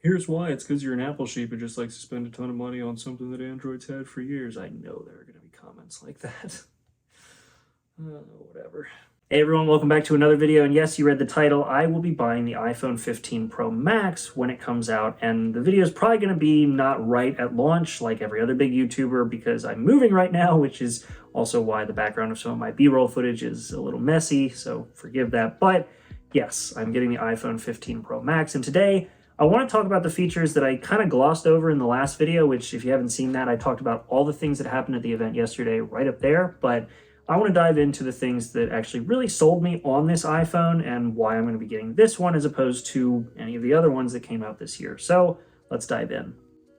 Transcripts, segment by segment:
Here's why. It's because you're an Apple sheep who just likes to spend a ton of money on something that Android's had for years. I know there are going to be comments like that. Whatever. Hey everyone, welcome back to another video. And yes, you read the title. I will be buying the iPhone 15 Pro Max when it comes out. And the video is probably going to be not right at launch like every other big YouTuber because I'm moving right now, which is also why the background of some of my B-roll footage is a little messy. So forgive that. But yes, I'm getting the iPhone 15 Pro Max. And today I want to talk about the features that I kind of glossed over in the last video, which if you haven't seen that, I talked about all the things that happened at the event yesterday right up there. But I want to dive into the things that actually really sold me on this iPhone and why I'm going to be getting this one as opposed to any of the other ones that came out this year. So let's dive in.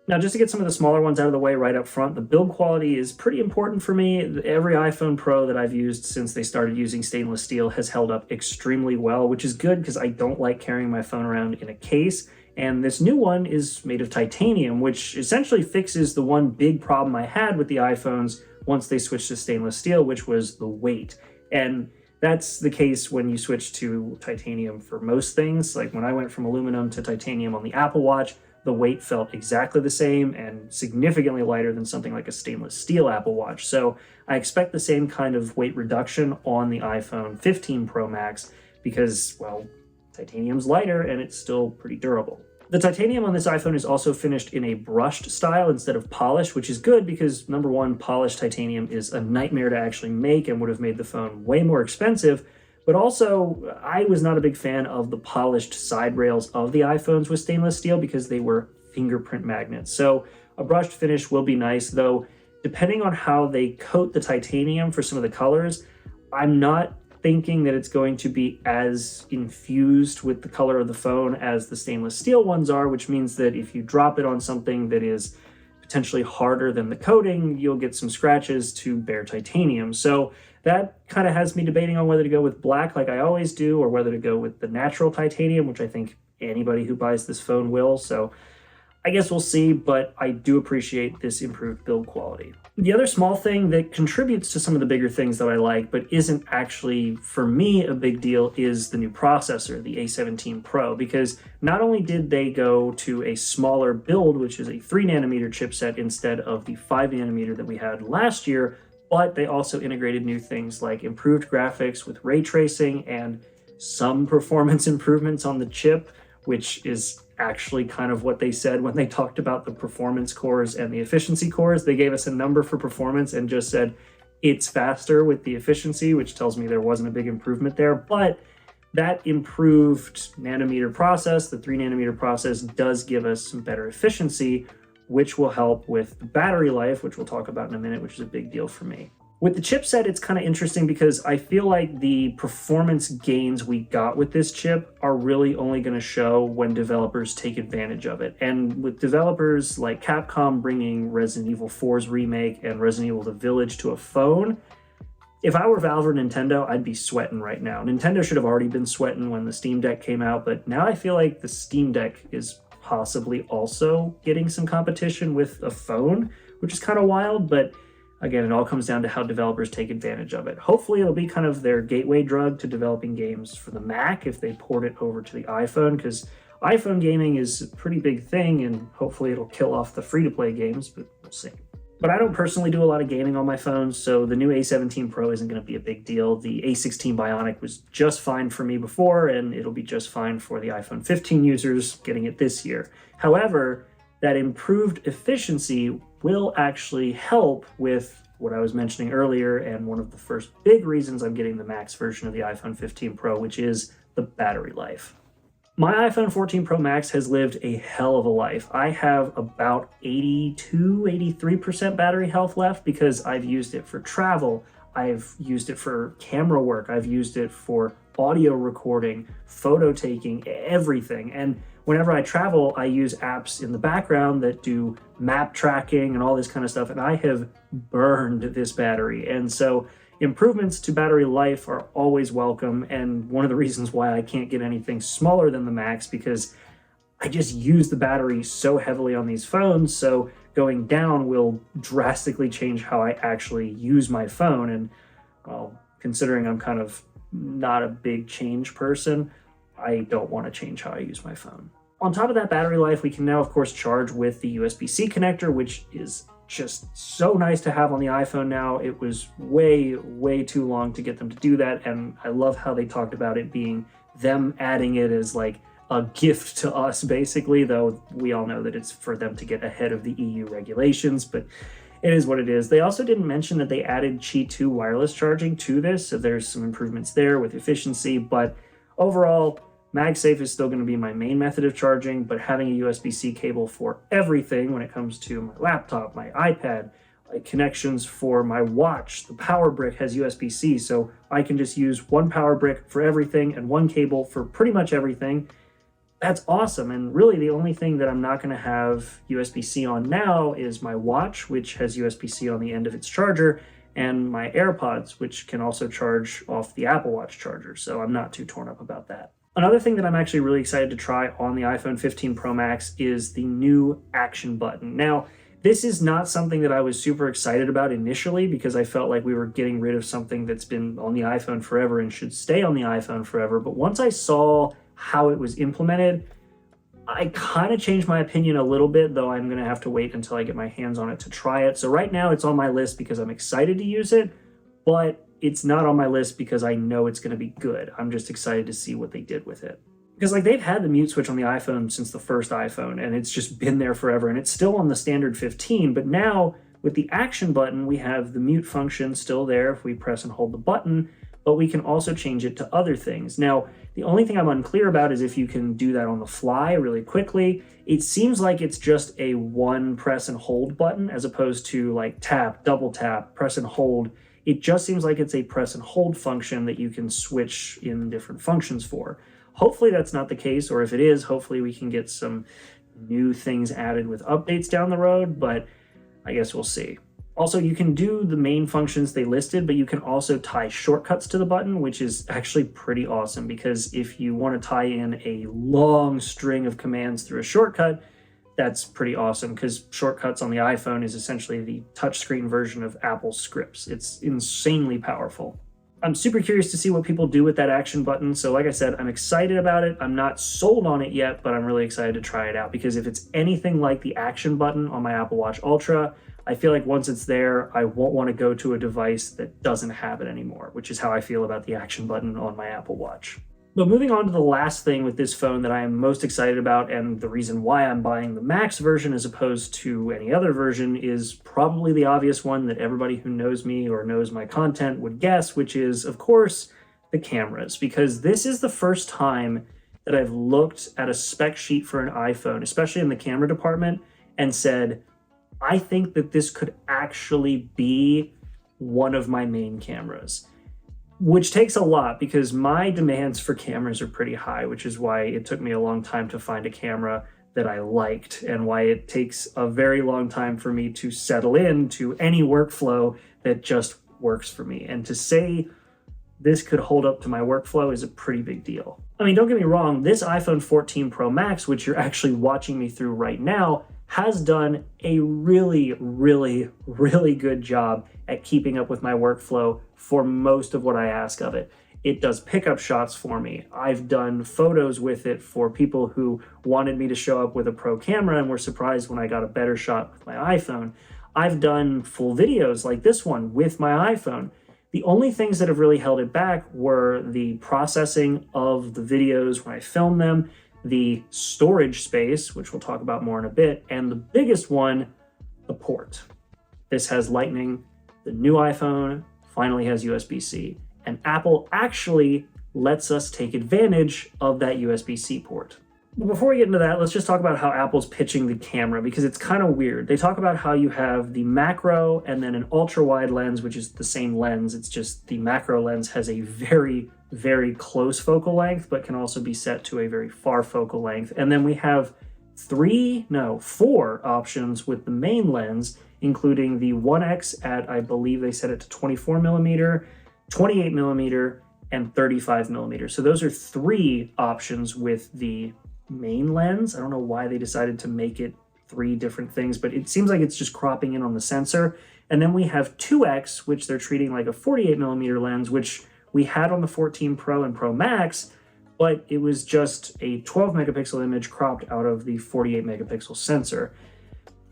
Now, just to get some of the smaller ones out of the way right up front, the build quality is pretty important for me. Every iPhone Pro that I've used since they started using stainless steel has held up extremely well, which is good because I don't like carrying my phone around in a case. And this new one is made of titanium, which essentially fixes the one big problem I had with the iPhones once they switched to stainless steel, which was the weight. And that's the case when you switch to titanium for most things. Like when I went from aluminum to titanium on the Apple Watch, the weight felt exactly the same and significantly lighter than something like a stainless steel Apple Watch. So I expect the same kind of weight reduction on the iPhone 15 Pro Max because, well, titanium's lighter and it's still pretty durable. The titanium on this iPhone is also finished in a brushed style instead of polished, which is good because number one, polished titanium is a nightmare to actually make and would have made the phone way more expensive. But also, I was not a big fan of the polished side rails of the iPhones with stainless steel because they were fingerprint magnets. So a brushed finish will be nice, though depending on how they coat the titanium for some of the colors, I'm not thinking that it's going to be as infused with the color of the phone as the stainless steel ones are, which means that if you drop it on something that is potentially harder than the coating, you'll get some scratches to bare titanium. So that kind of has me debating on whether to go with black like I always do or whether to go with the natural titanium, which I think anybody who buys this phone will. So I guess we'll see, but I do appreciate this improved build quality. The other small thing that contributes to some of the bigger things that I like, but isn't actually, for me, a big deal, is the new processor, the A17 Pro, because not only did they go to a smaller build, which is a 3nm chipset instead of the 5nm that we had last year, but they also integrated new things like improved graphics with ray tracing and some performance improvements on the chip, which is actually kind of what they said when they talked about the performance cores and the efficiency cores. They gave us a number for performance and just said it's faster with the efficiency, which tells me there wasn't a big improvement there. But that improved nanometer process, the 3nm process, does give us some better efficiency, which will help with the battery life, which we'll talk about in a minute, which is a big deal for me. With the chipset, it's kind of interesting because I feel like the performance gains we got with this chip are really only going to show when developers take advantage of it. And with developers like Capcom bringing Resident Evil 4's remake and Resident Evil The Village to a phone, if I were Valve or Nintendo, I'd be sweating right now. Nintendo should have already been sweating when the Steam Deck came out, but now I feel like the Steam Deck is possibly also getting some competition with a phone, which is kind of wild, but again, it all comes down to how developers take advantage of it. Hopefully, it'll be kind of their gateway drug to developing games for the Mac if they port it over to the iPhone, because iPhone gaming is a pretty big thing, and hopefully it'll kill off the free-to-play games, but we'll see. But I don't personally do a lot of gaming on my phone, so the new A17 Pro isn't going to be a big deal. The A16 Bionic was just fine for me before, and it'll be just fine for the iPhone 15 users getting it this year. However, that improved efficiency will actually help with what I was mentioning earlier, and one of the first big reasons I'm getting the Max version of the iPhone 15 Pro, which is the battery life. My iPhone 14 Pro Max has lived a hell of a life. I have about 83% battery health left because I've used it for travel, I've used it for camera work, I've used it for audio recording, photo taking, everything. And whenever I travel, I use apps in the background that do map tracking and all this kind of stuff, and I have burned this battery. And so improvements to battery life are always welcome, and one of the reasons why I can't get anything smaller than the Max, because I just use the battery so heavily on these phones, so going down will drastically change how I actually use my phone. And well, considering I'm kind of not a big change person, I don't want to change how I use my phone. On top of that battery life, we can now, of course, charge with the USB-C connector, which is just so nice to have on the iPhone now. It was way, way too long to get them to do that, and I love how they talked about it being them adding it as like a gift to us, basically, though we all know that it's for them to get ahead of the EU regulations, but it is what it is. They also didn't mention that they added Qi 2 wireless charging to this, so there's some improvements there with efficiency, but overall, MagSafe is still going to be my main method of charging, but having a USB-C cable for everything when it comes to my laptop, my iPad, connections for my watch, the power brick has USB-C, so I can just use one power brick for everything and one cable for pretty much everything. That's awesome, and really the only thing that I'm not going to have USB-C on now is my watch, which has USB-C on the end of its charger, and my AirPods, which can also charge off the Apple Watch charger, so I'm not too torn up about that. Another thing that I'm actually really excited to try on the iPhone 15 Pro Max is the new action button. Now, this is not something that I was super excited about initially because I felt like we were getting rid of something that's been on the iPhone forever and should stay on the iPhone forever. But once I saw how it was implemented, I kind of changed my opinion a little bit, though I'm going to have to wait until I get my hands on it to try it. So right now it's on my list because I'm excited to use it, but it's not on my list because I know it's going to be good. I'm just excited to see what they did with it. Because like they've had the mute switch on the iPhone since the first iPhone, and it's just been there forever, and it's still on the standard 15, but now with the action button, we have the mute function still there if we press and hold the button, but we can also change it to other things. Now, the only thing I'm unclear about is if you can do that on the fly really quickly. It seems like it's just a one press and hold button as opposed to like tap, double tap, press and hold. It just seems like it's a press and hold function that you can switch in different functions for. Hopefully that's not the case, or if it is, hopefully we can get some new things added with updates down the road, but I guess we'll see. Also, you can do the main functions they listed, but you can also tie shortcuts to the button, which is actually pretty awesome because if you want to tie in a long string of commands through a shortcut, that's pretty awesome because shortcuts on the iPhone is essentially the touchscreen version of Apple's scripts. It's insanely powerful. I'm super curious to see what people do with that action button. So like I said, I'm excited about it. I'm not sold on it yet, but I'm really excited to try it out because if it's anything like the action button on my Apple Watch Ultra, I feel like once it's there, I won't want to go to a device that doesn't have it anymore, which is how I feel about the action button on my Apple Watch. But moving on to the last thing with this phone that I am most excited about, and the reason why I'm buying the Max version as opposed to any other version, is probably the obvious one that everybody who knows me or knows my content would guess, which is, of course, the cameras. Because this is the first time that I've looked at a spec sheet for an iPhone, especially in the camera department, and said, I think that this could actually be one of my main cameras. Which takes a lot because my demands for cameras are pretty high, which is why it took me a long time to find a camera that I liked and why it takes a very long time for me to settle into any workflow that just works for me. And to say this could hold up to my workflow is a pretty big deal. I mean, don't get me wrong, this iPhone 14 Pro Max, which you're actually watching me through right now, has done a really, really, really good job at keeping up with my workflow for most of what I ask of it. It does pickup shots for me. I've done photos with it for people who wanted me to show up with a pro camera and were surprised when I got a better shot with my iPhone. I've done full videos like this one with my iPhone. The only things that have really held it back were the processing of the videos when I film them, the storage space, which we'll talk about more in a bit, and the biggest one, the port. This has Lightning. The new iPhone finally has USB-C, and Apple actually lets us take advantage of that USB-C port. But before we get into that, let's just talk about how Apple's pitching the camera, because it's kind of weird. They talk about how you have the macro and then an ultra-wide lens, which is the same lens. It's just the macro lens has a very, very close focal length, but can also be set to a very far focal length. And then we have four options with the main lens, including the 1X at, I believe they set it to 24 millimeter, 28 millimeter, and 35 millimeter. So those are three options with the main lens. I don't know why they decided to make it three different things, but it seems like it's just cropping in on the sensor. And then we have 2X, which they're treating like a 48 millimeter lens, which we had on the 14 Pro and Pro Max, but it was just a 12 megapixel image cropped out of the 48 megapixel sensor.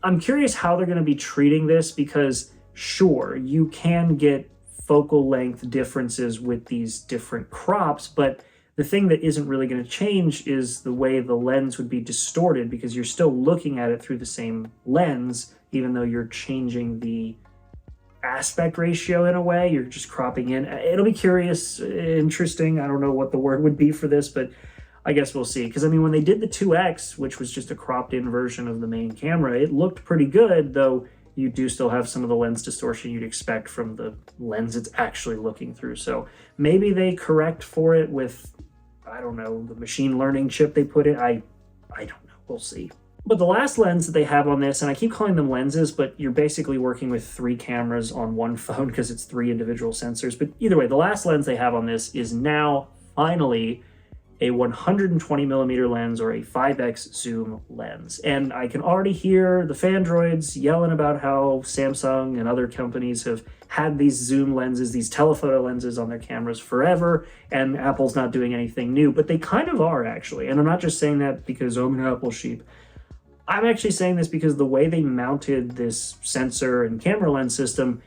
I'm curious how they're going to be treating this, because sure, you can get focal length differences with these different crops, but the thing that isn't really going to change is the way the lens would be distorted, because you're still looking at it through the same lens, even though you're changing the aspect ratio in a way. You're just cropping in. It'll be curious, interesting. I don't know what the word would be for this, but I guess we'll see. Because I mean, when they did the 2X, which was just a cropped in version of the main camera, it looked pretty good, though you do still have some of the lens distortion you'd expect from the lens it's actually looking through. So maybe they correct for it with, I don't know, the machine learning chip they put in. I don't know. We'll see. But the last lens that they have on this, and I keep calling them lenses, but you're basically working with 3 cameras on one phone because it's 3 individual sensors. But either way, the last lens they have on this is now finally a 120 millimeter lens, or a 5x zoom lens. And I can already hear the fandroids yelling about how Samsung and other companies have had these zoom lenses, these telephoto lenses on their cameras forever, and Apple's not doing anything new, but they kind of are, actually. And I'm not just saying that because I'm an Apple sheep. I'm actually saying this because the way they mounted this sensor and camera lens system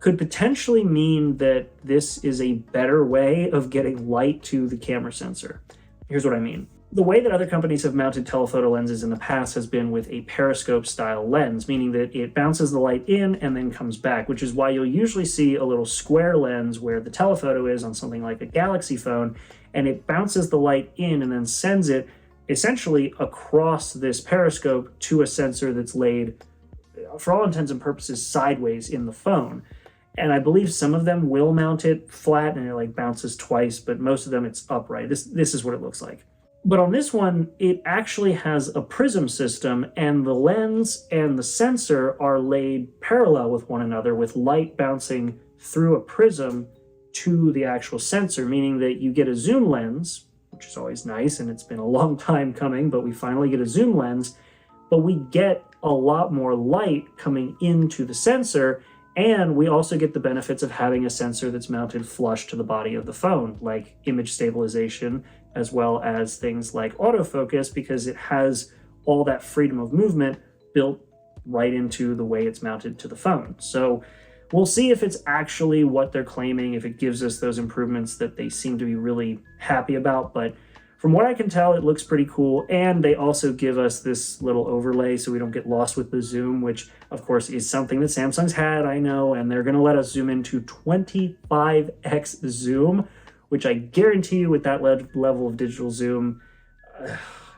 could potentially mean that this is a better way of getting light to the camera sensor. Here's what I mean. The way that other companies have mounted telephoto lenses in the past has been with a periscope style lens, meaning that it bounces the light in and then comes back, which is why you'll usually see a little square lens where the telephoto is on something like a Galaxy phone, and it bounces the light in and then sends it essentially across this periscope to a sensor that's laid, for all intents and purposes, sideways in the phone. And I believe some of them will mount it flat and it like bounces twice, but most of them it's upright. This is what it looks like. But on this one, it actually has a prism system, and the lens and the sensor are laid parallel with one another, with light bouncing through a prism to the actual sensor, meaning that you get a zoom lens, which is always nice, and it's been a long time coming, but we finally get a zoom lens, but we get a lot more light coming into the sensor. And we also get the benefits of having a sensor that's mounted flush to the body of the phone, like image stabilization, as well as things like autofocus, because it has all that freedom of movement built right into the way it's mounted to the phone. So we'll see if it's actually what they're claiming, if it gives us those improvements that they seem to be really happy about. But from what I can tell, it looks pretty cool. And they also give us this little overlay so we don't get lost with the zoom, which of course is something that Samsung's had, I know, and they're gonna let us zoom into 25x zoom, which I guarantee you with that level of digital zoom,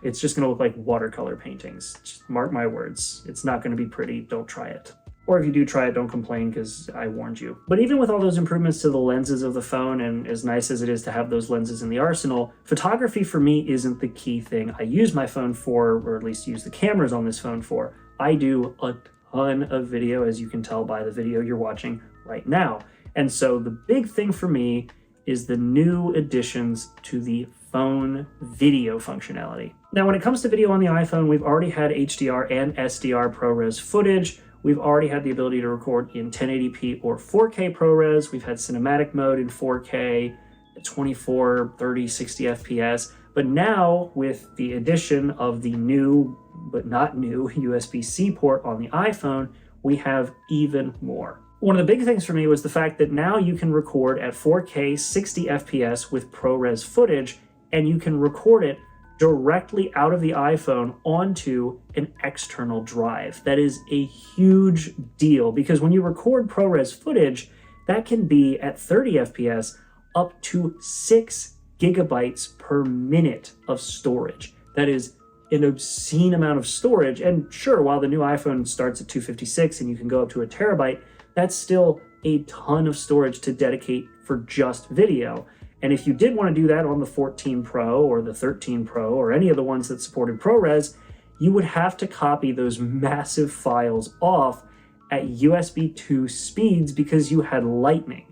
it's just gonna look like watercolor paintings. Just mark my words. It's not gonna be pretty, don't try it. Or if you do try it, don't complain, because I warned you. But even with all those improvements to the lenses of the phone, and as nice as it is to have those lenses in the arsenal, photography for me isn't the key thing I use my phone for, or at least use the cameras on this phone for. I do a ton of video, as you can tell by the video you're watching right now. And so the big thing for me is the new additions to the phone video functionality. Now, when it comes to video on the iPhone, we've already had HDR and SDR ProRes footage. We've already had the ability to record in 1080p or 4K ProRes. We've had cinematic mode in 4K, 24, 30, 60 FPS. But now, with the addition of the new, but not new, USB-C port on the iPhone, we have even more. One of the big things for me was the fact that now you can record at 4K 60 FPS with ProRes footage, and you can record it directly out of the iPhone onto an external drive. That is a huge deal, because when you record ProRes footage, that can be at 30 FPS up to 6 gigabytes per minute of storage. That is an obscene amount of storage. And sure, while the new iPhone starts at 256 and you can go up to a terabyte, that's still a ton of storage to dedicate for just video. And if you did want to do that on the 14 Pro or the 13 Pro or any of the ones that supported ProRes, you would have to copy those massive files off at USB 2 speeds because you had Lightning.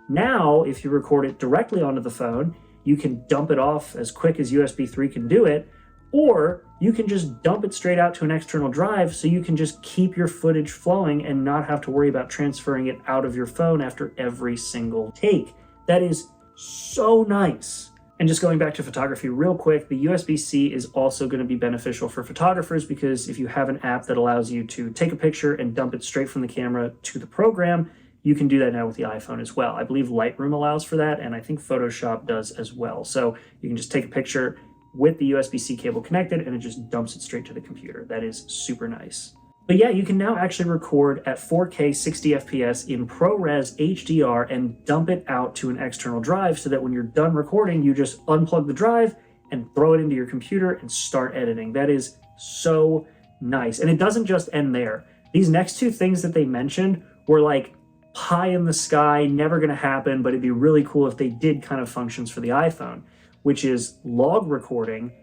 Now, if you record it directly onto the phone, you can dump it off as quick as USB 3 can do it, or you can just dump it straight out to an external drive so you can just keep your footage flowing and not have to worry about transferring it out of your phone after every single take. That is so nice. And just going back to photography real quick, the USB-C is also going to be beneficial for photographers because if you have an app that allows you to take a picture and dump it straight from the camera to the program, you can do that now with the iPhone as well. I believe Lightroom allows for that, and I think Photoshop does as well. So you can just take a picture with the USB-C cable connected and it just dumps it straight to the computer. That is super nice. But yeah, you can now actually record at 4K 60 FPS in ProRes HDR and dump it out to an external drive so that when you're done recording, you just unplug the drive and throw it into your computer and start editing. That is so nice. And it doesn't just end there. These next two things that they mentioned were like pie in the sky, never gonna happen, but it'd be really cool if they did kind of functions for the iPhone, which is log recording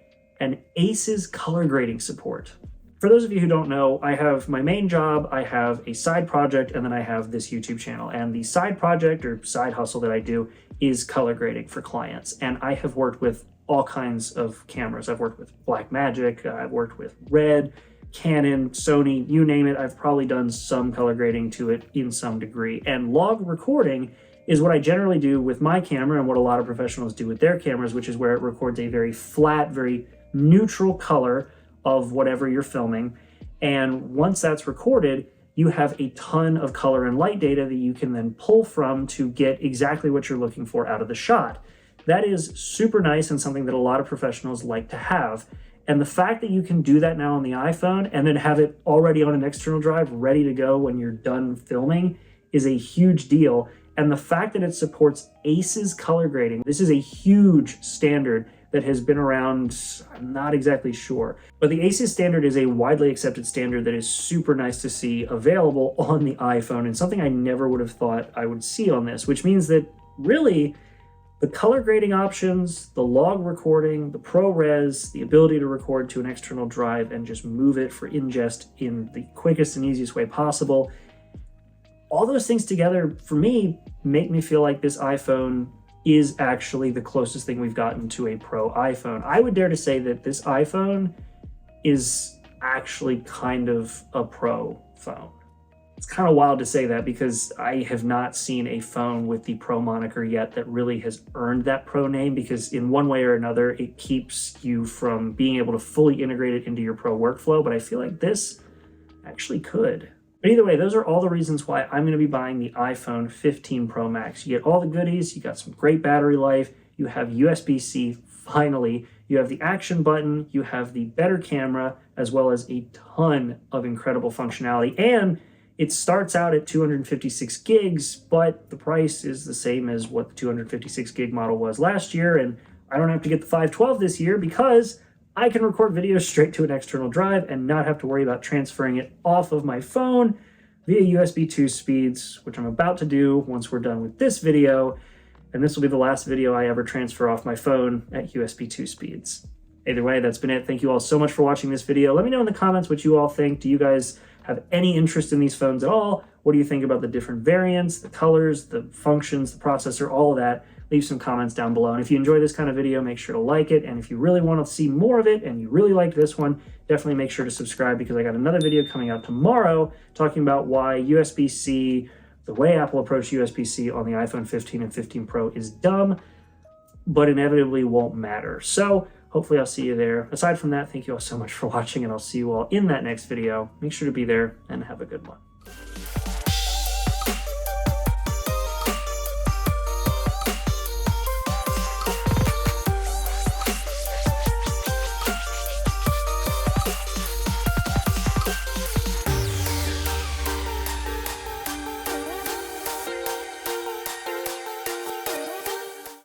and ACES color grading support. For those of you who don't know, I have my main job, I have a side project, and then I have this YouTube channel. And the side project or side hustle that I do is color grading for clients. And I have worked with all kinds of cameras. I've worked with Blackmagic, I've worked with Red, Canon, Sony, you name it. I've probably done some color grading to it in some degree. And log recording is what I generally do with my camera and what a lot of professionals do with their cameras, which is where it records a very flat, very neutral color of whatever you're filming. And once that's recorded, you have a ton of color and light data that you can then pull from to get exactly what you're looking for out of the shot. That is super nice and something that a lot of professionals like to have. And the fact that you can do that now on the iPhone and then have it already on an external drive ready to go when you're done filming is a huge deal. And the fact that it supports ACES color grading, this is a huge standard that has been around, I'm not exactly sure. But the ACES standard is a widely accepted standard that is super nice to see available on the iPhone and something I never would have thought I would see on this, which means that really the color grading options, the log recording, the ProRes, the ability to record to an external drive and just move it for ingest in the quickest and easiest way possible. All those things together, for me, make me feel like this iPhone is actually the closest thing we've gotten to a Pro iPhone. I would dare to say that this iPhone is actually kind of a Pro phone. It's kind of wild to say that because I have not seen a phone with the Pro moniker yet that really has earned that Pro name, because in one way or another, it keeps you from being able to fully integrate it into your Pro workflow, but I feel like this actually could. But either way, those are all the reasons why I'm going to be buying the iPhone 15 Pro Max. You get all the goodies, you got some great battery life, you have USB-C finally, you have the action button, you have the better camera, as well as a ton of incredible functionality. And it starts out at 256 gigs, but the price is the same as what the 256 gig model was last year. And I don't have to get the 512 this year because I can record videos straight to an external drive and not have to worry about transferring it off of my phone via USB 2 speeds, which I'm about to do once we're done with this video. And this will be the last video I ever transfer off my phone at USB 2 speeds. Either way, that's been it. Thank you all so much for watching this video. Let me know in the comments what you all think. Do you guys have any interest in these phones at all? What do you think about the different variants, the colors, the functions, the processor, all of that? Leave some comments down below. And if you enjoy this kind of video, make sure to like it. And if you really want to see more of it and you really liked this one, definitely make sure to subscribe, because I got another video coming out tomorrow talking about why USB-C, the way Apple approached USB-C on the iPhone 15 and 15 Pro is dumb, but inevitably won't matter. So hopefully I'll see you there. Aside from that, thank you all so much for watching, and I'll see you all in that next video. Make sure to be there and have a good one.